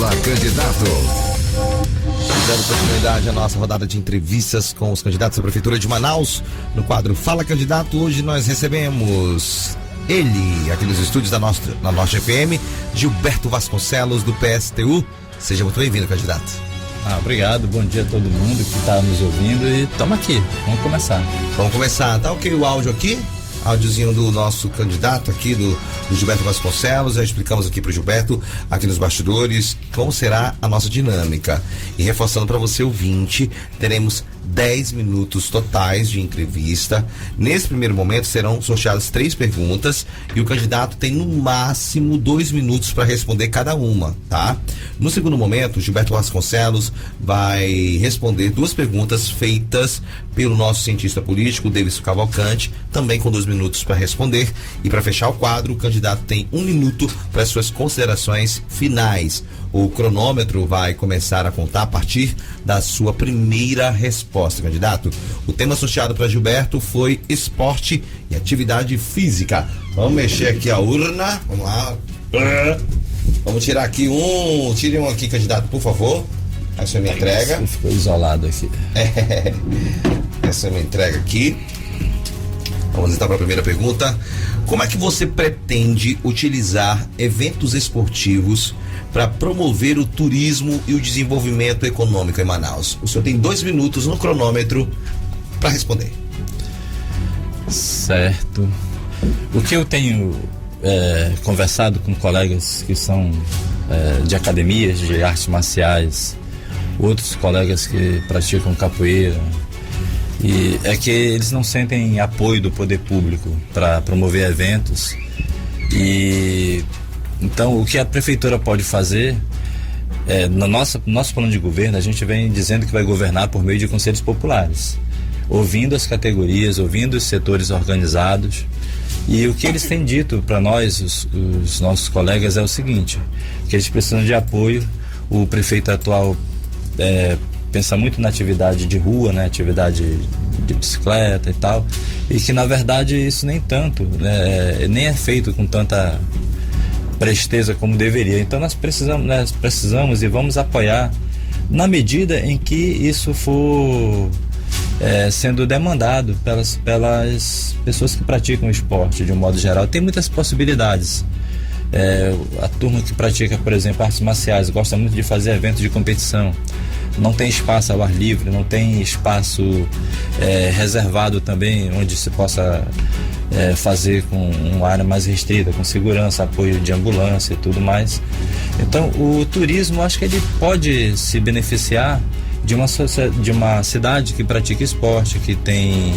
Fala, candidato. Dando continuidade à nossa rodada de entrevistas com os candidatos à Prefeitura de Manaus. No quadro Fala, Candidato, hoje nós recebemos ele, aqui nos estúdios da nossa FM, Gilberto Vasconcelos, do PSTU. Seja muito bem-vindo, candidato. Obrigado, bom dia a todo mundo que está nos ouvindo e estamos aqui, vamos começar. Vamos começar, tá ok o áudio aqui? Áudiozinho do nosso candidato aqui, do Gilberto Vasconcelos. Já explicamos aqui pro Gilberto, aqui nos bastidores, como será a nossa dinâmica. E reforçando para você, ouvinte, teremos 10 minutos totais de entrevista. Nesse primeiro momento serão sorteadas 3 perguntas e o candidato tem no máximo 2 minutos para responder cada uma, tá? No segundo momento, Gilberto Vasconcelos vai responder 2 perguntas feitas pelo nosso cientista político, Davidson Cavalcante, também com 2 minutos para responder. E para fechar o quadro, o candidato tem 1 minuto para suas considerações finais. O cronômetro vai começar a contar a partir da sua primeira resposta, candidato. O tema associado para Gilberto foi esporte e atividade física. Vamos mexer aqui a urna. Vamos lá. Vamos tirar aqui um. Tire um aqui, candidato, por favor. Essa me entrega. Ficou isolado aqui. Essa me entrega aqui. Vamos então para a primeira pergunta. Como é que você pretende utilizar eventos esportivos para promover o turismo e o desenvolvimento econômico em Manaus? O senhor tem 2 minutos no cronômetro para responder. Certo. O que eu tenho conversado com colegas que são de academias de artes marciais, outros colegas que praticam capoeira, e é que eles não sentem apoio do poder público para promover eventos. E então o que a prefeitura pode fazer no nosso plano de governo, a gente vem dizendo que vai governar por meio de conselhos populares, ouvindo as categorias, ouvindo os setores organizados. E o que eles têm dito para nós, os nossos colegas, é o seguinte: que eles precisam de apoio. O prefeito atual pensa muito na atividade de rua, né, atividade de bicicleta e tal, e que na verdade isso nem tanto, nem é feito com tanta presteza como deveria. Então nós precisamos e vamos apoiar na medida em que isso for sendo demandado pelas pessoas que praticam esporte de um modo geral. Tem muitas possibilidades. A turma que pratica, por exemplo, artes marciais gosta muito de fazer eventos de competição. Não tem espaço ao ar livre, não tem espaço reservado também, onde se possa fazer com uma área mais restrita, com segurança, apoio de ambulância e tudo mais. Então o turismo, acho que ele pode se beneficiar de uma cidade que pratica esporte, que tem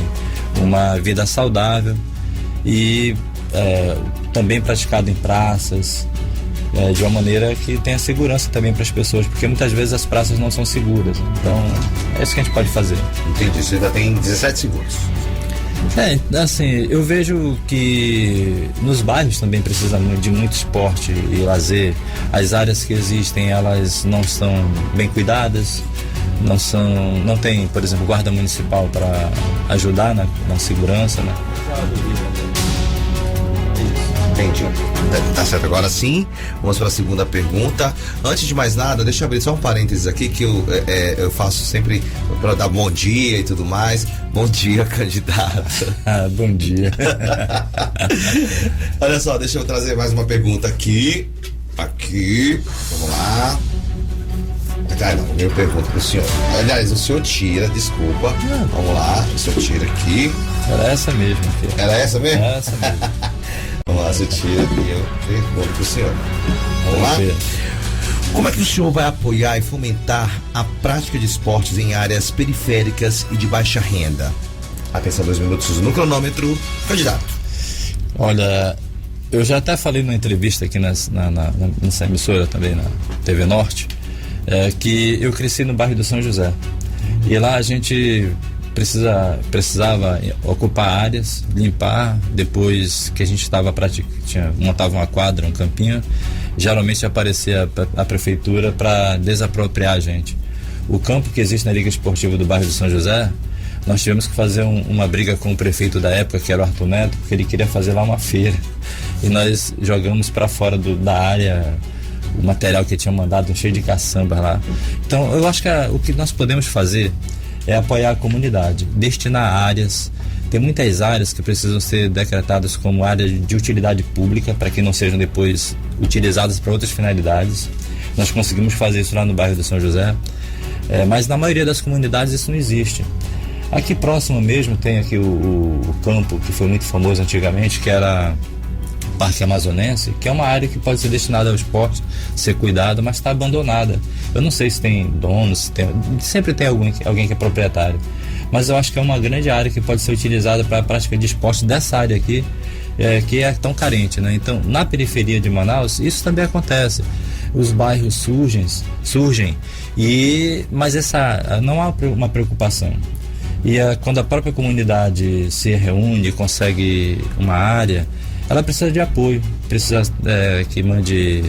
uma vida saudável e também praticado em praças, de uma maneira que tenha segurança também para as pessoas, porque muitas vezes as praças não são seguras. Então é isso que a gente pode fazer. Entendi, você ainda tem 17 segundos. Assim, eu vejo que nos bairros também precisa de muito esporte e lazer. As áreas que existem, elas não são bem cuidadas, não tem, por exemplo, guarda municipal para ajudar na segurança, né? Entendi. Tá certo, agora sim, vamos para a segunda pergunta. Antes de mais nada, deixa eu abrir só um parênteses aqui que eu faço sempre para dar bom dia e tudo mais. Bom dia, candidato. Bom dia. Olha só, deixa eu trazer mais uma pergunta aqui, vamos lá. Não, eu pergunto pro senhor. Aliás, o senhor tira, desculpa. Vamos lá, o senhor tira aqui. Era essa mesmo. Era essa mesmo? Era essa mesmo. Vamos lá, você tira e eu pergunto pro senhor. Vamos lá? Como é que o senhor vai apoiar e fomentar a prática de esportes em áreas periféricas e de baixa renda? Atenção, 2 minutos no cronômetro. Candidato. Olha, eu já até falei numa entrevista aqui nessa emissora também, na TV Norte, que eu cresci no bairro do São José. E lá a gente precisava ocupar áreas, limpar. Depois que a gente estava montava uma quadra, um campinho, geralmente aparecia a prefeitura para desapropriar a gente. O campo que existe na Liga Esportiva do bairro do São José, nós tivemos que fazer uma briga com o prefeito da época, que era o Arthur Neto, porque ele queria fazer lá uma feira, e nós jogamos para fora da área o material que tinha mandado, cheio de caçambas lá. Então eu acho que o que nós podemos fazer é apoiar a comunidade, destinar áreas. Tem muitas áreas que precisam ser decretadas como áreas de utilidade pública, para que não sejam depois utilizadas para outras finalidades. Nós conseguimos fazer isso lá no bairro do São José, mas na maioria das comunidades isso não existe. Aqui próximo mesmo tem aqui o campo que foi muito famoso antigamente, que era o Parque Amazonense, que é uma área que pode ser destinada ao esporte, ser cuidada, mas está abandonada. Eu não sei se tem donos, sempre tem alguém que é proprietário, mas eu acho que é uma grande área que pode ser utilizada para a prática de esporte dessa área aqui, que é tão carente, né? Então, na periferia de Manaus, isso também acontece. Os bairros surgem, mas não há uma preocupação. E quando a própria comunidade se reúne, consegue uma área, ela precisa de apoio, precisa que mande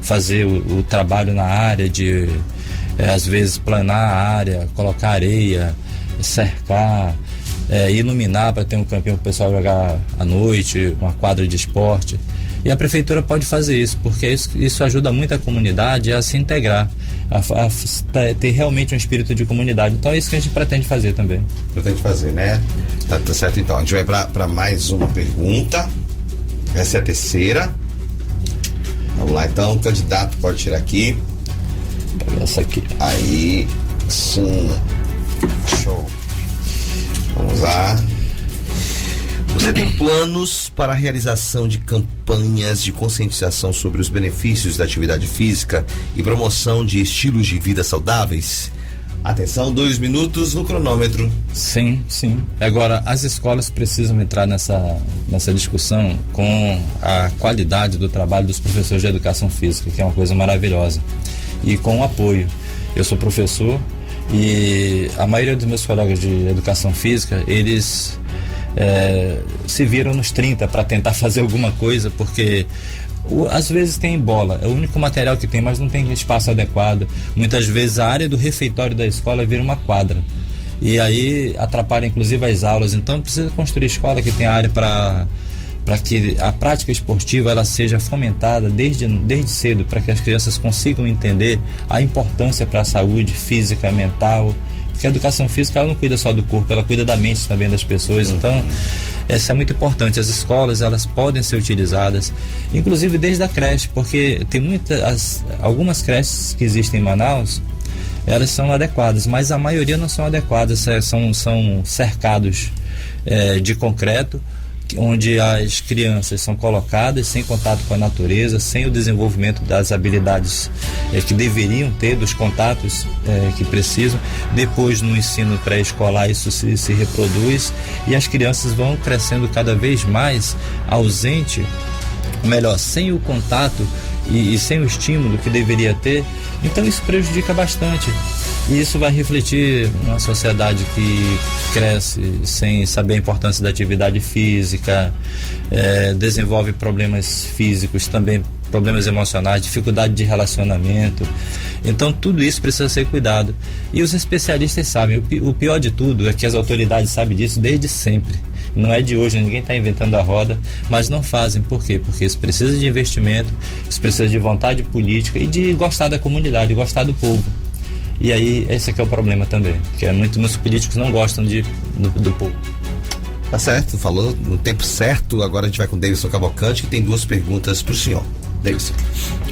fazer o trabalho na área, de às vezes planar a área, colocar areia, cercar, iluminar para ter um campinho para o pessoal jogar à noite, uma quadra de esporte. E a prefeitura pode fazer isso, porque isso ajuda muito a comunidade a se integrar, a ter realmente um espírito de comunidade. Então é isso que a gente pretende fazer também. Pretende fazer, né? Tá certo, então. A gente vai para mais uma pergunta. Essa é a terceira. Vamos lá, então. O candidato pode tirar aqui. Pega essa aqui. Aí, sim. Show. Vamos lá. Você tem planos para a realização de campanhas de conscientização sobre os benefícios da atividade física e promoção de estilos de vida saudáveis? Atenção, 2 minutos no cronômetro. Sim. Agora, as escolas precisam entrar nessa discussão com a qualidade do trabalho dos professores de educação física, que é uma coisa maravilhosa, e com o apoio. Eu sou professor e a maioria dos meus colegas de educação física, eles se viram nos 30 para tentar fazer alguma coisa, porque às vezes tem bola, é o único material que tem, mas não tem espaço adequado. Muitas vezes a área do refeitório da escola vira uma quadra e aí atrapalha inclusive as aulas. Então precisa construir escola que tenha área para que a prática esportiva ela seja fomentada desde cedo, para que as crianças consigam entender a importância para a saúde física, mental. Porque a educação física ela não cuida só do corpo, ela cuida da mente também das pessoas. Então, isso é muito importante. As escolas, elas podem ser utilizadas, inclusive desde a creche, porque tem algumas creches que existem em Manaus, elas são adequadas, mas a maioria não são adequadas, são cercados de concreto, onde as crianças são colocadas sem contato com a natureza, sem o desenvolvimento das habilidades que deveriam ter, dos contatos que precisam. Depois, no ensino pré-escolar, isso se reproduz e as crianças vão crescendo cada vez mais sem o contato e sem o estímulo que deveria ter. Então isso prejudica bastante. E isso vai refletir numa sociedade que cresce sem saber a importância da atividade física, desenvolve problemas físicos, também problemas emocionais, dificuldade de relacionamento. Então tudo isso precisa ser cuidado. E os especialistas sabem, o pior de tudo é que as autoridades sabem disso desde sempre. Não é de hoje, ninguém está inventando a roda, mas não fazem. Por quê? Porque isso precisa de investimento, isso precisa de vontade política e de gostar da comunidade, gostar do povo. E aí, esse aqui é o problema também, que muitos políticos não gostam do povo. Tá certo, falou no tempo certo. Agora a gente vai com o Davidson Cavalcante, que tem 2 perguntas pro senhor. Davidson.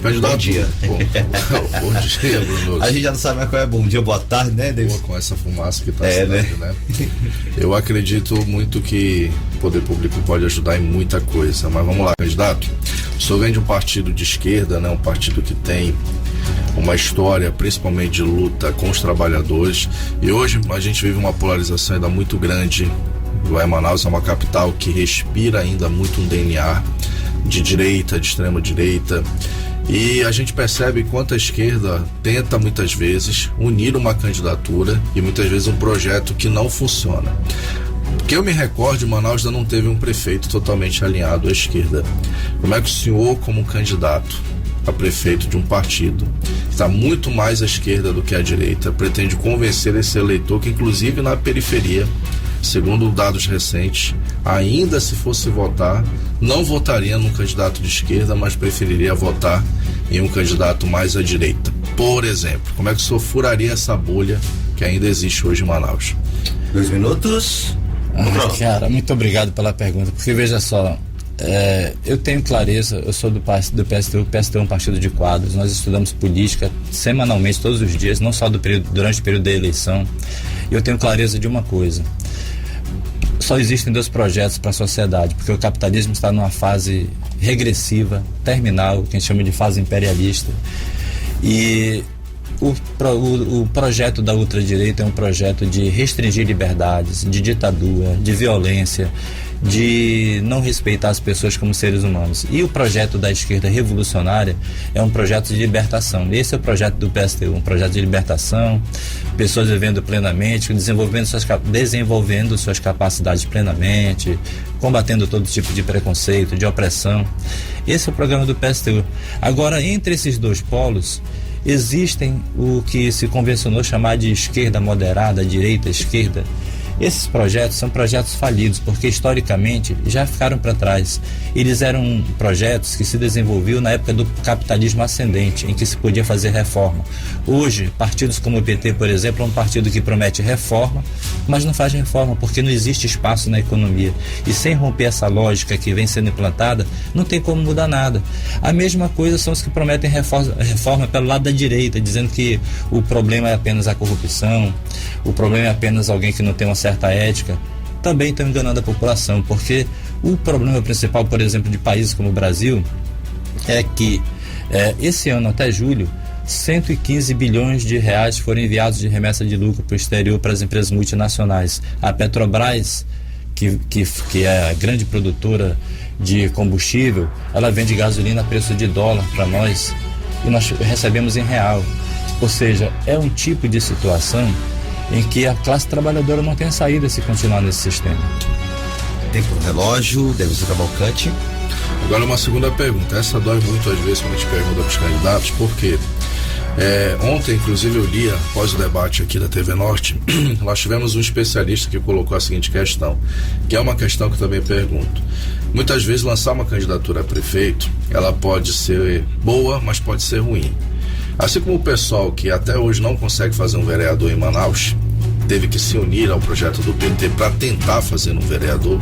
Bom dia. Bom dia, Bruno. A gente já não sabe mais qual é bom dia, boa tarde, né, Davidson? Com essa fumaça que tá saindo, né? Eu acredito muito que o poder público pode ajudar em muita coisa, mas vamos lá, candidato. O senhor vem de um partido de esquerda, né? Um partido que tem uma história principalmente de luta com os trabalhadores, e hoje a gente vive uma polarização ainda muito grande. Manaus é uma capital que respira ainda muito um DNA de direita, de extrema direita, e a gente percebe quanto a esquerda tenta muitas vezes unir uma candidatura e muitas vezes um projeto que não funciona. Que eu me recordo, Manaus ainda não teve um prefeito totalmente alinhado à esquerda. Como é que o senhor, como candidato a prefeito de um partido que está muito mais à esquerda do que à direita, pretende convencer esse eleitor que, inclusive na periferia, segundo dados recentes, ainda se fosse votar, não votaria num candidato de esquerda, mas preferiria votar em um candidato mais à direita? Por exemplo, como é que o senhor furaria essa bolha que ainda existe hoje em Manaus? 2 minutos. Cara, muito obrigado pela pergunta, porque veja só, eu tenho clareza, eu sou do PSTU, o PSTU é um partido de quadros, nós estudamos política semanalmente, todos os dias, não só durante o período da eleição, e eu tenho clareza de uma coisa: só existem 2 projetos para a sociedade, porque o capitalismo está numa fase regressiva, terminal, que a gente chama de fase imperialista, e o projeto da ultradireita é um projeto de restringir liberdades, de ditadura, de violência, de não respeitar as pessoas como seres humanos. E o projeto da esquerda revolucionária é um projeto de libertação. Esse é o projeto do PSTU, um projeto de libertação, pessoas vivendo plenamente, desenvolvendo suas capacidades plenamente, combatendo todo tipo de preconceito, de opressão. Esse é o programa do PSTU. Agora, entre esses 2 polos, existem o que se convencionou chamar de esquerda moderada, direita, esquerda. Esses projetos são projetos falidos, porque historicamente já ficaram para trás. Eles eram projetos que se desenvolviam na época do capitalismo ascendente, em que se podia fazer reforma. Hoje, partidos como o PT, por exemplo, é um partido que promete reforma, mas não faz reforma, porque não existe espaço na economia. E sem romper essa lógica que vem sendo implantada, não tem como mudar nada. A mesma coisa são os que prometem reforma pelo lado da direita, dizendo que o problema é apenas a corrupção, o problema é apenas alguém que não tem uma certa ética. Também estão enganando a população, porque o problema principal, por exemplo, de países como o Brasil, é que esse ano até julho, 115 bilhões de reais foram enviados de remessa de lucro para o exterior para as empresas multinacionais. A Petrobras, que é a grande produtora de combustível, ela vende gasolina a preço de dólar para nós e nós recebemos em real. Ou seja, é um tipo de situação em que a classe trabalhadora não tem saída se continuar nesse sistema. Tempo no relógio, Davidson Cavalcante. Agora uma segunda pergunta, essa dói muito às vezes quando a gente pergunta para os candidatos, porque ontem, inclusive, eu li, após o debate aqui da TV Norte, nós tivemos um especialista que colocou a seguinte questão, que é uma questão que eu também pergunto. Muitas vezes lançar uma candidatura a prefeito, ela pode ser boa, mas pode ser ruim. Assim como o pessoal que até hoje não consegue fazer um vereador em Manaus, teve que se unir ao projeto do PT para tentar fazer um vereador,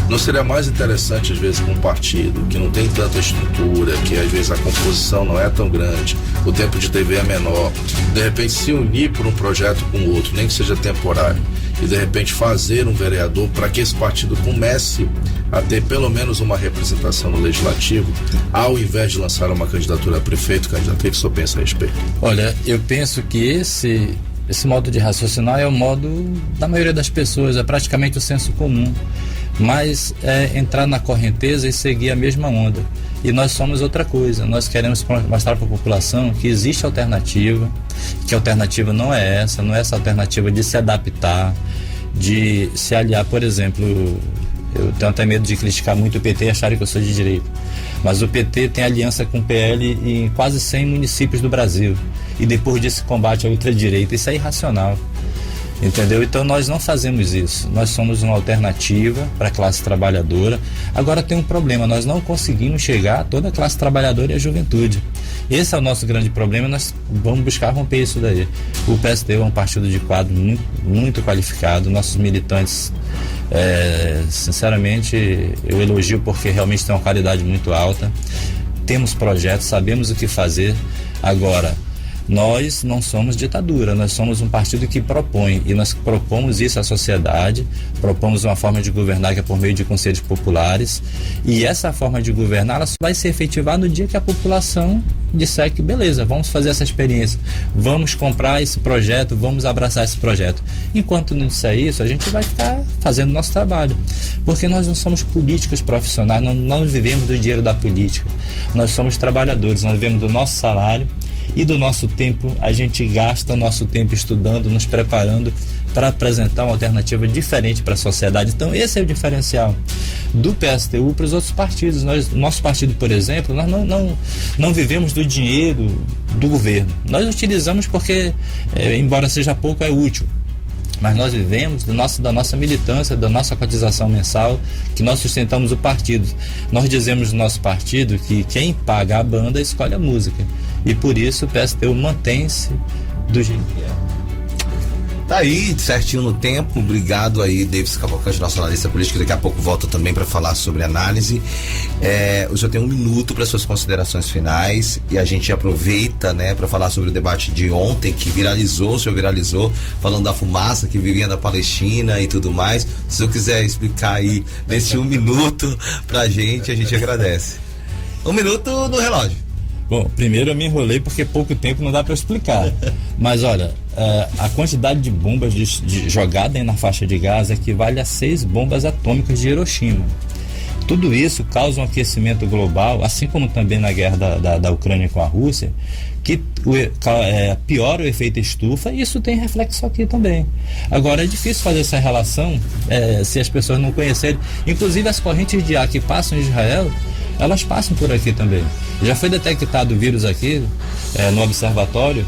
não seria mais interessante, às vezes, com um partido que não tem tanta estrutura, que às vezes a composição não é tão grande, o tempo de TV é menor, de repente se unir por um projeto com o outro, nem que seja temporário, e de repente fazer um vereador para que esse partido comece a ter pelo menos uma representação no legislativo, ao invés de lançar uma candidatura a prefeito, candidato, o que o senhor pensa a respeito? Olha, eu penso que esse modo de raciocinar é o modo da maioria das pessoas, é praticamente o senso comum, mas é entrar na correnteza e seguir a mesma onda. E nós somos outra coisa, nós queremos mostrar para a população que existe alternativa, que a alternativa não é essa alternativa de se adaptar, de se aliar. Por exemplo, eu tenho até medo de criticar muito o PT e acharem que eu sou de direita, mas o PT tem aliança com o PL em quase 100 municípios do Brasil, e depois disso combate a ultradireita. Isso é irracional, entendeu? Então nós não fazemos isso, nós somos uma alternativa para a classe trabalhadora. Agora tem um problema, nós não conseguimos chegar a toda a classe trabalhadora e a juventude. Esse é o nosso grande problema, nós vamos buscar romper isso daí. O PSTU é um partido de quadro muito, muito qualificado, nossos militantes, sinceramente, eu elogio porque realmente tem uma qualidade muito alta, temos projetos, sabemos o que fazer. Agora, nós não somos ditadura, nós somos um partido que propõe, e nós propomos isso à sociedade, propomos uma forma de governar que é por meio de conselhos populares, e essa forma de governar ela só vai se efetivar no dia que a população disser que beleza, vamos fazer essa experiência, vamos comprar esse projeto, vamos abraçar esse projeto. Enquanto não disser isso, a gente vai ficar fazendo nosso trabalho, porque nós não somos políticos profissionais, não vivemos do dinheiro da política, nós somos trabalhadores, nós vivemos do nosso salário, e do nosso tempo, a gente gasta nosso tempo estudando, nos preparando para apresentar uma alternativa diferente para a sociedade. Então esse é o diferencial do PSTU para os outros partidos. Nosso partido, por exemplo, nós não vivemos do dinheiro do governo. Nós utilizamos porque, embora seja pouco, é útil. mas nós vivemos da nossa militância, da nossa cotização mensal, que nós sustentamos o partido. Nós dizemos no nosso partido que quem paga a banda escolhe a música, e por isso o PSTU mantém-se do jeito que é. Tá aí, certinho no tempo. Obrigado aí, Davis Cavalcante, nosso analista político. Daqui a pouco volta também para falar sobre análise. Eu já tenho 1 minuto para suas considerações finais, e a gente aproveita, né, para falar sobre o debate de ontem, que viralizou, falando da fumaça que vivia da Palestina e tudo mais. Se eu quiser explicar aí nesse 1 minuto pra gente, a gente agradece. 1 minuto no relógio. Bom, primeiro eu me enrolei porque pouco tempo não dá para explicar. Mas olha, a quantidade de bombas jogada na faixa de Gaza equivale a 6 bombas atômicas de Hiroshima. Tudo isso causa um aquecimento global, assim como também na guerra da Ucrânia com a Rússia, que piora o efeito estufa, e isso tem reflexo aqui também. Agora, é difícil fazer essa relação se as pessoas não conhecerem. Inclusive, as correntes de ar que passam em Israel, elas passam por aqui também. Já foi detectado o vírus aqui no observatório.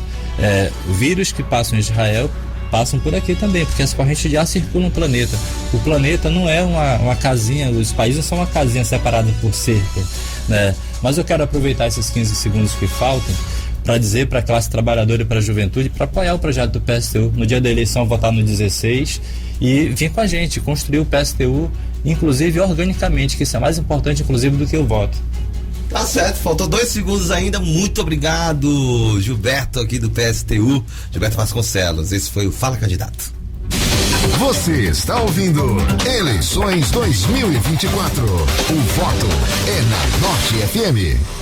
Vírus que passam em Israel passam por aqui também, porque as correntes de ar circulam no planeta. O planeta não é uma casinha, os países não são uma casinha separada por cerca, né? Mas eu quero aproveitar esses 15 segundos que faltam para dizer para a classe trabalhadora e para a juventude, para apoiar o projeto do PSTU. No dia da eleição, votar no 16 e vir com a gente, construir o PSTU, inclusive organicamente, que isso é mais importante, inclusive, do que o voto. Tá certo, faltou 2 segundos ainda. Muito obrigado, Gilberto, aqui do PSTU, Gilberto Vasconcelos. Esse foi o Fala Candidato. Você está ouvindo Eleições 2024. O voto é na Norte FM.